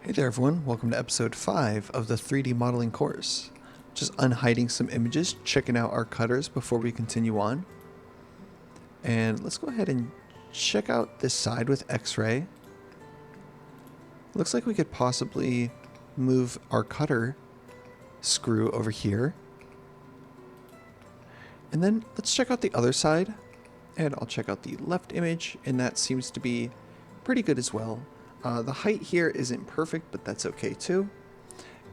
Hey there everyone, welcome to episode 5 of the 3D modeling course. Just unhiding some images, checking out our cutters before we continue on. And let's go ahead and check out this side with X-ray. Looks like we could possibly move our cutter screw over here. And then let's check out the other side. And I'll check out the left image, and that seems to be pretty good as well. The height here isn't perfect, but that's okay too.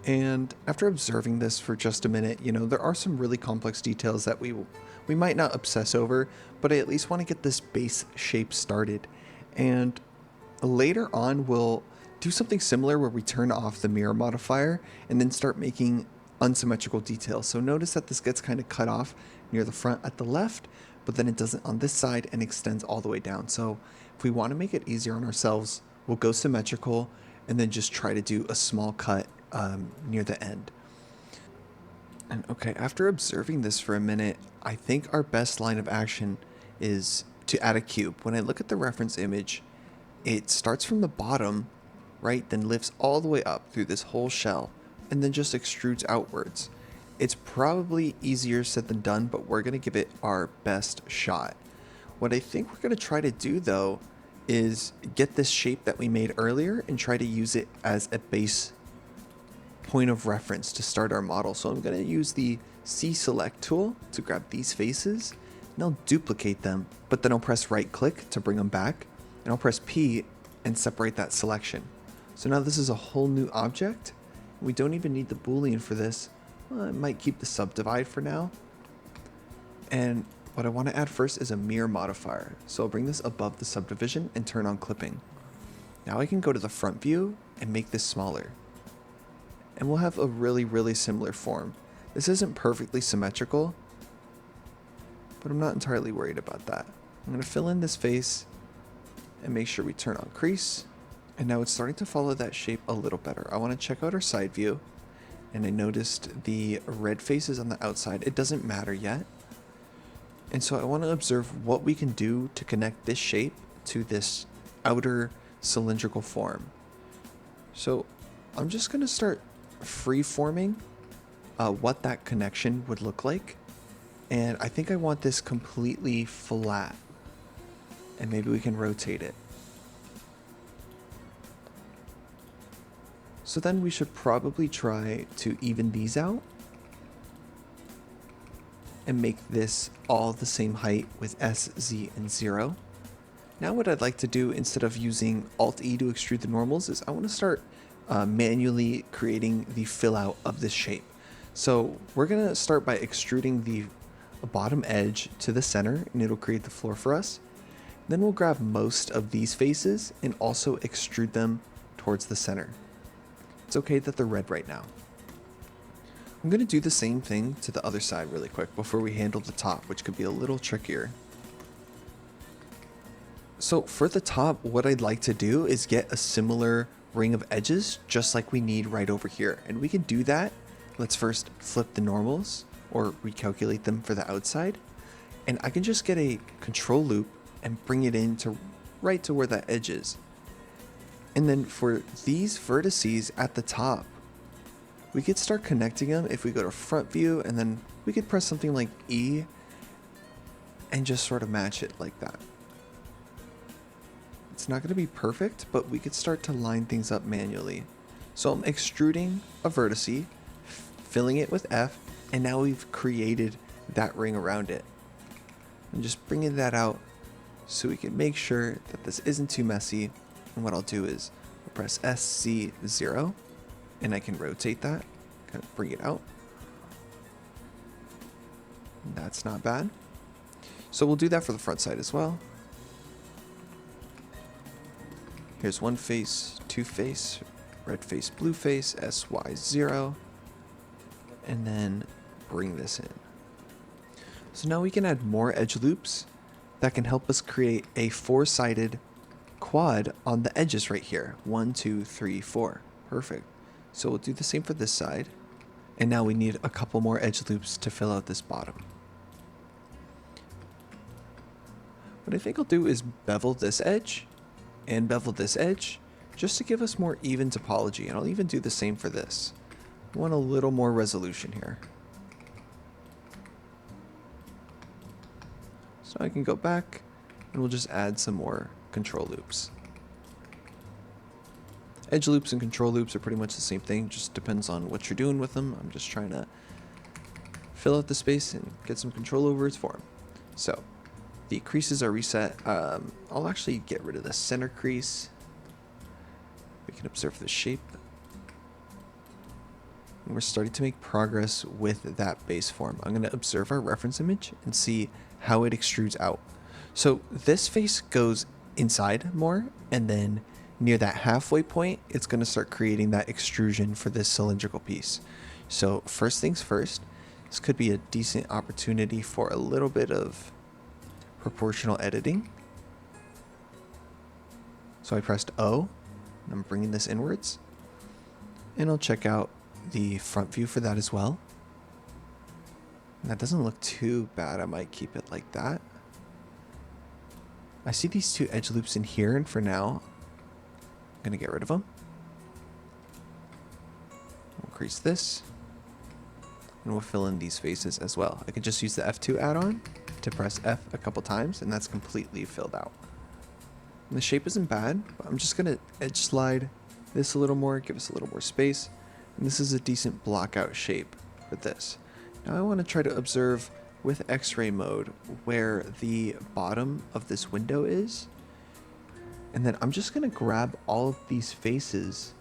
And after observing this for just a minute, there are some really complex details that we might not obsess over, but I at least want to get this base shape started. And later on, we'll do something similar where we turn off the mirror modifier and then start making unsymmetrical details. So notice that this gets kind of cut off near the front at the left, but then it doesn't on this side and extends all the way down. So if we want to make it easier on ourselves, we'll go symmetrical and then just try to do a small cut near the end. And okay, after observing this for a minute, I think our best line of action is to add a cube. When I look at the reference image, it starts from the bottom, right, then lifts all the way up through this whole shell and then just extrudes outwards. It's probably easier said than done, but we're going to give it our best shot. What I think we're going to try to do though is get this shape that we made earlier and try to use it as a base point of reference to start our model. So I'm going to use the C select tool to grab these faces and I'll duplicate them, but then I'll press right click to bring them back and I'll press P and separate that selection. So now this is a whole new object. We don't even need the Boolean for this. Well, I might keep the subdivide for now. And what I want to add first is a mirror modifier. So I'll bring this above the subdivision and turn on clipping. Now I can go to the front view and make this smaller. And we'll have a really similar form. This isn't perfectly symmetrical, but I'm not entirely worried about that. I'm going to fill in this face and make sure we turn on crease. And now it's starting to follow that shape a little better. I want to check out our side view. And I noticed the red faces on the outside. It doesn't matter yet. And so I want to observe what we can do to connect this shape to this outer cylindrical form. So I'm just going to start free-forming what that connection would look like. And I think I want this completely flat. And maybe we can rotate it. So then we should probably try to even these out and make this all the same height with S, Z, and 0. Now what I'd like to do instead of using Alt-E to extrude the normals is I want to start manually creating the fill out of this shape. So we're going to start by extruding the bottom edge to the center and it'll create the floor for us. Then we'll grab most of these faces and also extrude them towards the center. It's okay that they're red right now. I'm going to do the same thing to the other side really quick before we handle the top, which could be a little trickier. So for the top, what I'd like to do is get a similar ring of edges, just like we need right over here. And we can do that. Let's first flip the normals or recalculate them for the outside. And I can just get a control loop and bring it in to right to where that edge is. And then for these vertices at the top, we could start connecting them if we go to front view, and then we could press something like E and just sort of match it like that. It's not going to be perfect, but we could start to line things up manually. So I'm extruding a vertice, filling it with F, and now we've created that ring around it. I'm just bringing that out so we can make sure that this isn't too messy. And what I'll do is I'll press SC0 and I can rotate that, kind of bring it out. That's not bad. So we'll do that for the front side as well. Here's one face, two face, red face, blue face, SY0, and then bring this in. So now we can add more edge loops that can help us create a four-sided quad on the edges right here. 1, 2, 3, 4. Perfect. So we'll do the same for this side. And now we need a couple more edge loops to fill out this bottom. What I think I'll do is bevel this edge and bevel this edge just to give us more even topology, and I'll even do the same for this. I want a little more resolution here. So I can go back and we'll just add some more control loops. Edge loops and control loops are pretty much the same thing, just depends on what you're doing with them. I'm just trying to fill out the space and get some control over its form. So the creases are reset. I'll actually get rid of the center crease. We can observe the shape. And we're starting to make progress with that base form. I'm going to observe our reference image and see how it extrudes out. So this face goes inside more, and then near that halfway point, it's going to start creating that extrusion for this cylindrical piece. So first things first, this could be a decent opportunity for a little bit of proportional editing. So I pressed O, and I'm bringing this inwards, and I'll check out the front view for that as well. And that doesn't look too bad. I might keep it like that. I see these two edge loops in here, and for now, I'm going to get rid of them. We'll crease this, and we'll fill in these faces as well. I can just use the F2 add-on to press F a couple times, and that's completely filled out. And the shape isn't bad, but I'm just going to edge slide this a little more, give us a little more space. And this is a decent block out shape for this. Now I want to try to observe with X-ray mode where the bottom of this window is. And then I'm just going to grab all of these faces,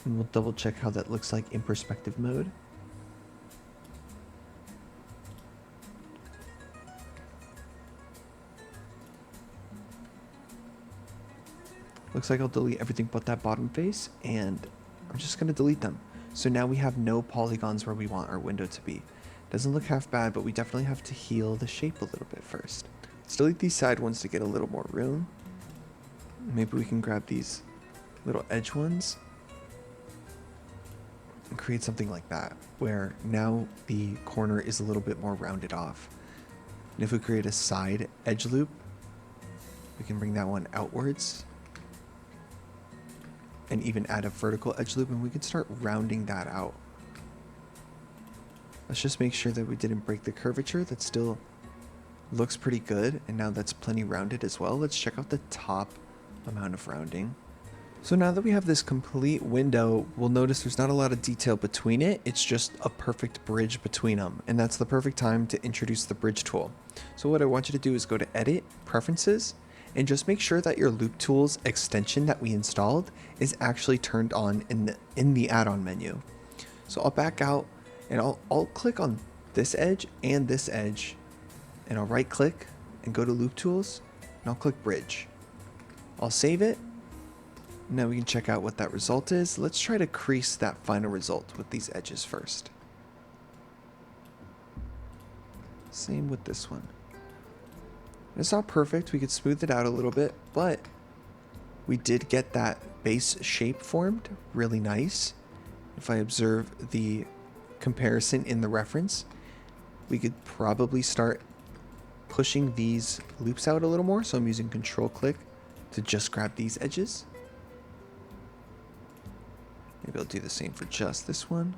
and we'll double check how that looks like in perspective mode. Looks like I'll delete everything but that bottom face, and I'm just going to delete them. So now we have no polygons where we want our window to be. Doesn't look half bad, but we definitely have to heal the shape a little bit first. Let's delete these side ones to get a little more room. Maybe we can grab these little edge ones and create something like that, where now the corner is a little bit more rounded off. And if we create a side edge loop, we can bring that one outwards and even add a vertical edge loop, and we can start rounding that out. Let's just make sure that we didn't break the curvature. That still looks pretty good, and now that's plenty rounded as well. Let's check out the top amount of rounding. So now that we have this complete window, we'll notice there's not a lot of detail between it. It's just a perfect bridge between them, and that's the perfect time to introduce the bridge tool. So what I want you to do is go to Edit, Preferences, and just make sure that your Loop Tools extension that we installed is actually turned on in the add-on menu. So I'll back out, and I'll click on this edge, and I'll right click and go to Loop Tools, and I'll click Bridge. I'll save it. Now we can check out what that result is. Let's try to crease that final result with these edges first. Same with this one. It's not perfect. We could smooth it out a little bit, but we did get that base shape formed really nice. If I observe the comparison in the reference, we could probably start pushing these loops out a little more. So I'm using Control Click to just grab these edges. Maybe I'll do the same for just this one.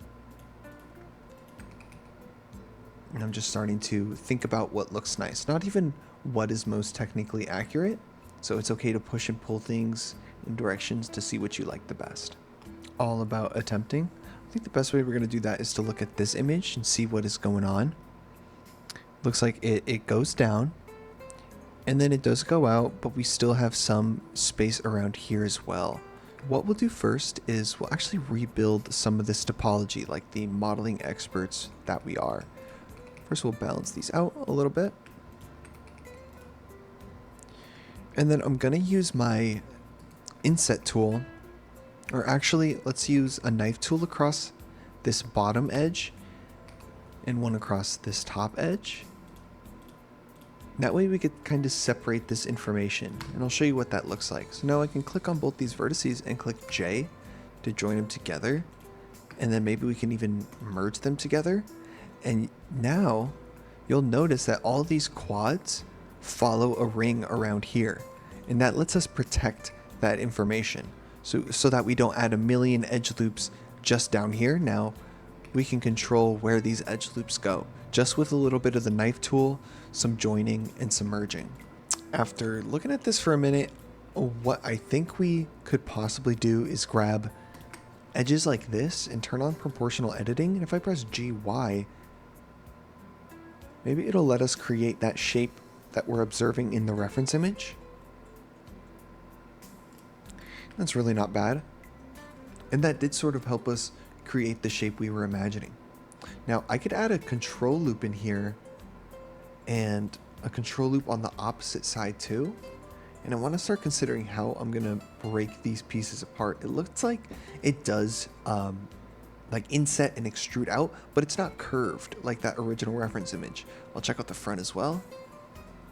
And I'm just starting to think about what looks nice. Not even what is most technically accurate. So it's okay to push and pull things in directions to see what you like the best. All about attempting. I think the best way we're going to do that is to look at this image and see what is going on. Looks like it goes down, and then it does go out, but we still have some space around here as well. What we'll do first is we'll actually rebuild some of this topology like the modeling experts that we are. First we'll balance these out a little bit. And then I'm going to use my inset tool, or actually let's use a knife tool across this bottom edge and one across this top edge. That way we could kind of separate this information, and I'll show you what that looks like. So now I can click on both these vertices and click J to join them together, and then maybe we can even merge them together. And now you'll notice that all these quads follow a ring around here, and that lets us protect that information so that we don't add a million edge loops just down here. Now we can control where these edge loops go just with a little bit of the knife tool, some joining, and some merging. After looking at this for a minute, what I think we could possibly do is grab edges like this and turn on proportional editing. And if I press GY, maybe it'll let us create that shape that we're observing in the reference image. That's really not bad. And that did sort of help us create the shape we were imagining. Now I could add a control loop in here and a control loop on the opposite side too. And I want to start considering how I'm going to break these pieces apart. It looks like it does like inset and extrude out, but it's not curved like that original reference image. I'll check out the front as well.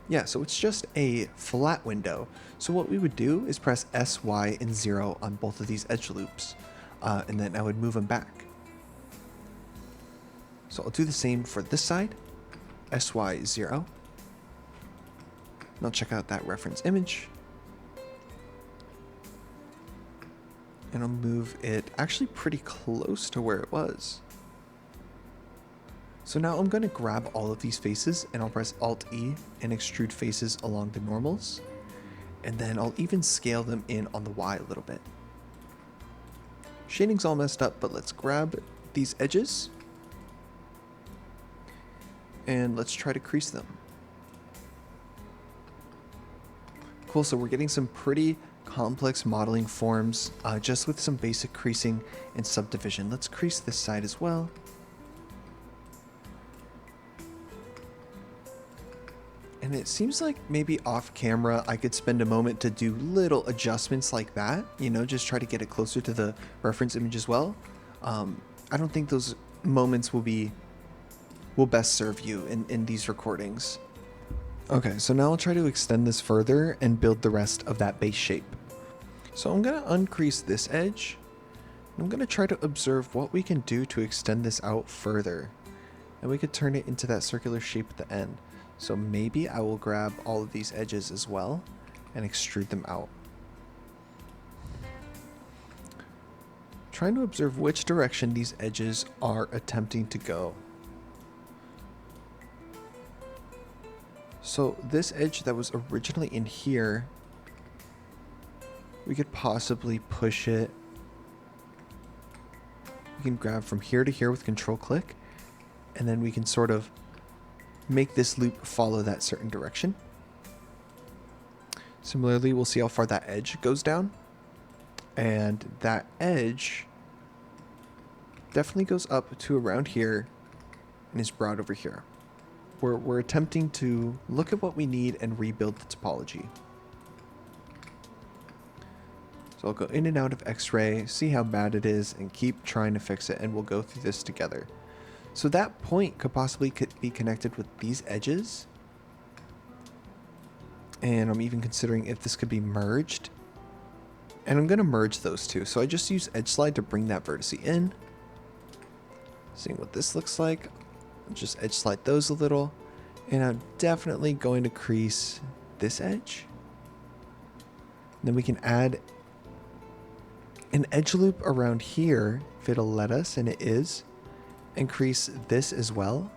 Yeah, so it's just a flat window. So what we would do is press S, Y, and 0 on both of these edge loops, and then I would move them back. So I'll do the same for this side, S, Y, 0. And I'll check out that reference image. And I'll move it actually pretty close to where it was. So now I'm going to grab all of these faces and I'll press Alt-E and extrude faces along the normals. And then I'll even scale them in on the Y a little bit. Shading's all messed up, but let's grab these edges. And let's try to crease them. Cool, so we're getting some pretty complex modeling forms just with some basic creasing and subdivision. Let's crease this side as well. And it seems like maybe off camera I could spend a moment to do little adjustments like that, you know, just try to get it closer to the reference image as well. I don't think those moments will best serve you in these recordings. Okay, so now I'll try to extend this further and build the rest of that base shape. So I'm going to uncrease this edge. I'm going to try to observe what we can do to extend this out further. And we could turn it into that circular shape at the end. So maybe I will grab all of these edges as well and extrude them out. Trying to observe which direction these edges are attempting to go. So this edge that was originally in here, we could possibly push it. We can grab from here to here with control click, and then we can sort of make this loop follow that certain direction. Similarly, we'll see how far that edge goes down. And that edge definitely goes up to around here and is brought over here. We're attempting to look at what we need and rebuild the topology. So I'll go in and out of X-ray, see how bad it is, and keep trying to fix it, and we'll go through this together. So that point could possibly be connected with these edges. And I'm even considering if this could be merged. And I'm going to merge those two. So I just use edge slide to bring that vertex in. Seeing what this looks like. Just edge slide those a little, and I'm definitely going to crease this edge. And then we can add an edge loop around here if it'll let us, and it is, and crease this as well,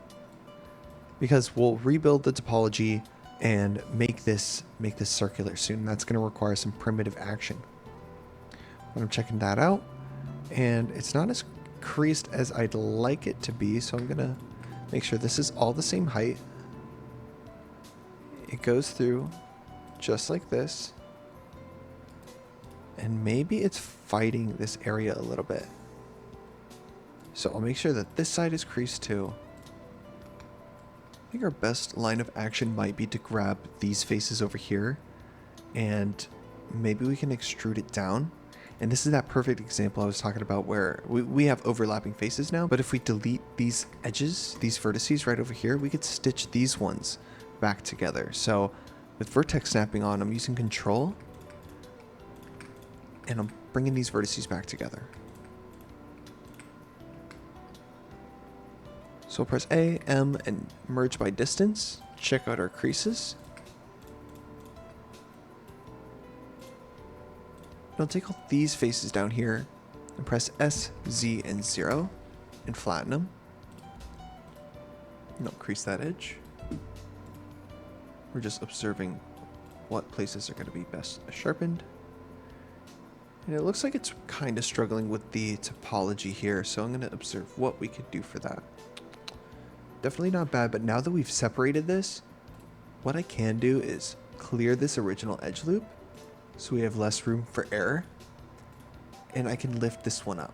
because we'll rebuild the topology and make this circular soon. That's going to require some primitive action. But I'm checking that out, and it's not as creased as I'd like it to be, so I'm gonna make sure this is all the same height. It goes through just like this. And maybe it's fighting this area a little bit. So I'll make sure that this side is creased too. I think our best line of action might be to grab these faces over here, and maybe we can extrude it down. And this is that perfect example I was talking about where we have overlapping faces now, but if we delete these edges, these vertices right over here, we could stitch these ones back together. So with vertex snapping on, I'm using control, and I'm bringing these vertices back together. So press A, M, and merge by distance. Check out our creases. I'll take all these faces down here and press S, Z, and 0 and flatten them. And I'll crease that edge. We're just observing what places are going to be best sharpened. And it looks like it's kind of struggling with the topology here, so I'm going to observe what we could do for that. Definitely not bad, but now that we've separated this, what I can do is clear this original edge loop so we have less room for error, and I can lift this one up.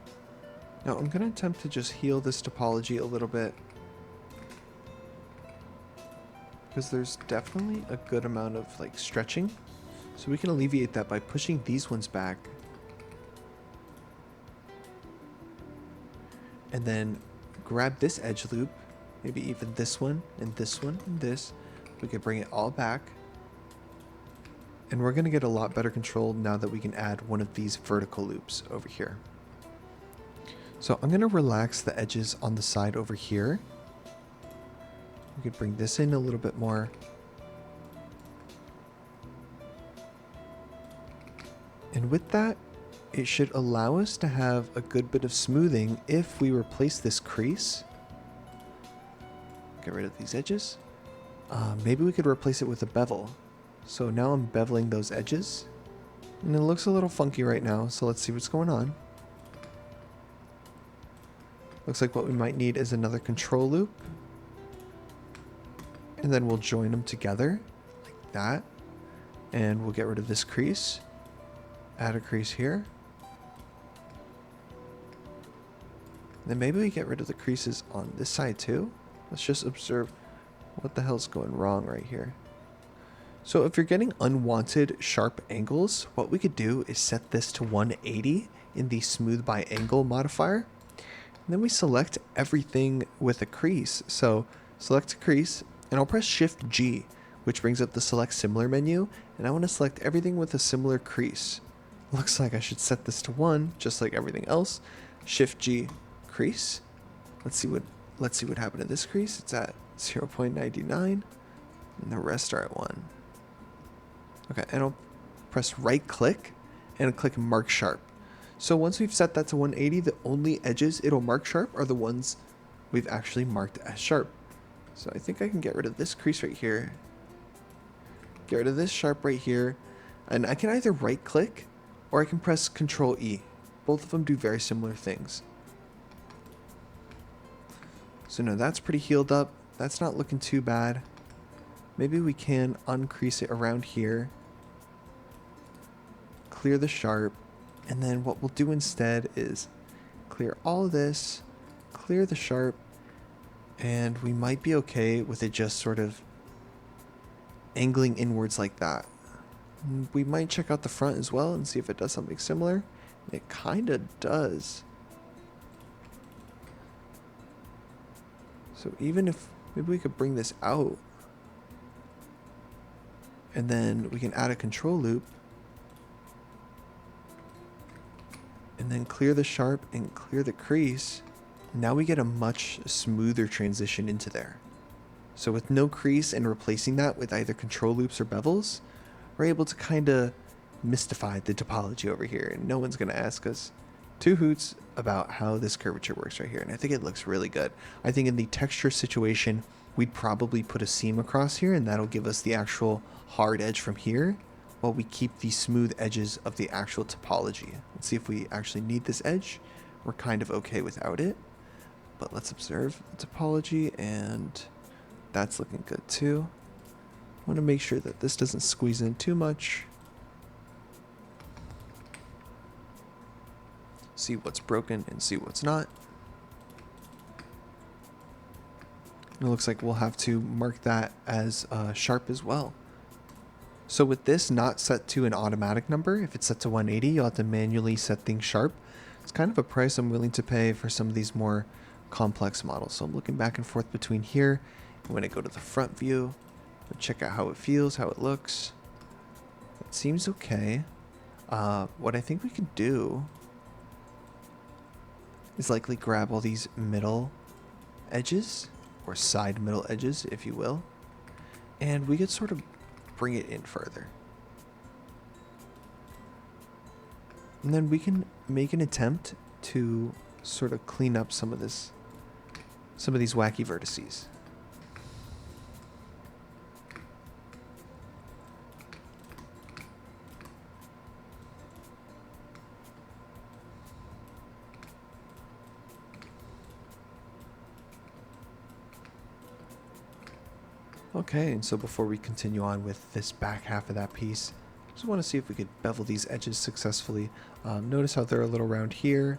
Now I'm going to attempt to just heal this topology a little bit, because there's definitely a good amount of like stretching, so we can alleviate that by pushing these ones back and then grab this edge loop, maybe even this one and this one and this. We can bring it all back, and we're going to get a lot better control now that we can add one of these vertical loops over here. So I'm going to relax the edges on the side over here. We could bring this in a little bit more. And with that, it should allow us to have a good bit of smoothing if we replace this crease. Get rid of these edges. Maybe we could replace it with a bevel. So now I'm beveling those edges. And it looks a little funky right now, so let's see what's going on. Looks like what we might need is another control loop. And then we'll join them together like that. And we'll get rid of this crease. Add a crease here. Then maybe we get rid of the creases on this side too. Let's just observe what the hell's going wrong right here. So if you're getting unwanted sharp angles, what we could do is set this to 180 in the smooth by angle modifier. And then we select everything with a crease. So select a crease, and I'll press Shift G, which brings up the select similar menu, and I want to select everything with a similar crease. Looks like I should set this to 1, just like everything else. Shift G, crease. Let's see what happened to this crease. It's at 0.99, and the rest are at 1. Okay, and I'll press right click and click mark sharp. So once we've set that to 180, the only edges it'll mark sharp are the ones we've actually marked as sharp. So I think I can get rid of this crease right here, get rid of this sharp right here, and I can either right click or I can press Control E. Both of them do very similar things. So now that's pretty healed up. That's not looking too bad. Maybe we can uncrease it around here, clear the sharp, and then what we'll do instead is clear all of this, clear the sharp, and we might be okay with it just sort of angling inwards like that. We might check out the front as well and see if it does something similar. It kind of does. So even if maybe we could bring this out, and then we can add a control loop, and then clear the sharp and clear the crease. Now we get a much smoother transition into there. So with no crease and replacing that with either control loops or bevels, we're able to kind of mystify the topology over here, and no one's going to ask us two hoots about how this curvature works right here. And I think it looks really good. I think in the texture situation, we'd probably put a seam across here, and that'll give us the actual hard edge from here, while we keep the smooth edges of the actual topology. Let's see if we actually need this edge. We're kind of okay without it, but let's observe the topology, and that's looking good too. I want to make sure that this doesn't squeeze in too much. See what's broken and see what's not. It looks like we'll have to mark that as sharp as well. So with this not set to an automatic number, if it's set to 180, you'll have to manually set things sharp. It's kind of a price I'm willing to pay for some of these more complex models. So I'm looking back and forth between here. And when I go to the front view, I'll check out how it feels, how it looks. It seems okay. What I think we could do is likely grab all these middle edges, or side middle edges, if you will, and we could sort of bring it in further. And then we can make an attempt to sort of clean up some of these wacky vertices. Okay, and so before we continue on with this back half of that piece, just want to see if we could bevel these edges successfully. Notice how they're a little round here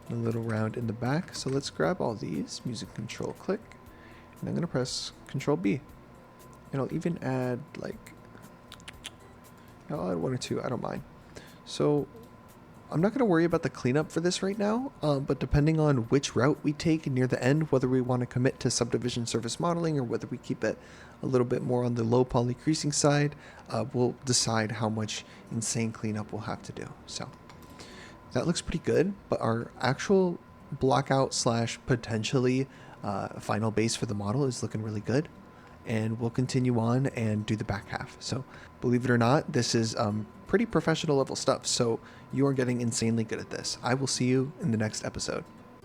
and a little round in the back. So let's grab all these, music control click, and I'm going to press Control B. And I'll even add I'll add one or two, I don't mind. So I'm not going to worry about the cleanup for this right now, but depending on which route we take near the end, whether we want to commit to subdivision surface modeling or whether we keep it a little bit more on the low poly creasing side, we'll decide how much insane cleanup we'll have to do. So that looks pretty good, but our actual blockout / potentially final base for the model is looking really good. And we'll continue on and do the back half. So believe it or not, this is pretty professional level stuff. So you are getting insanely good at this. I will see you in the next episode.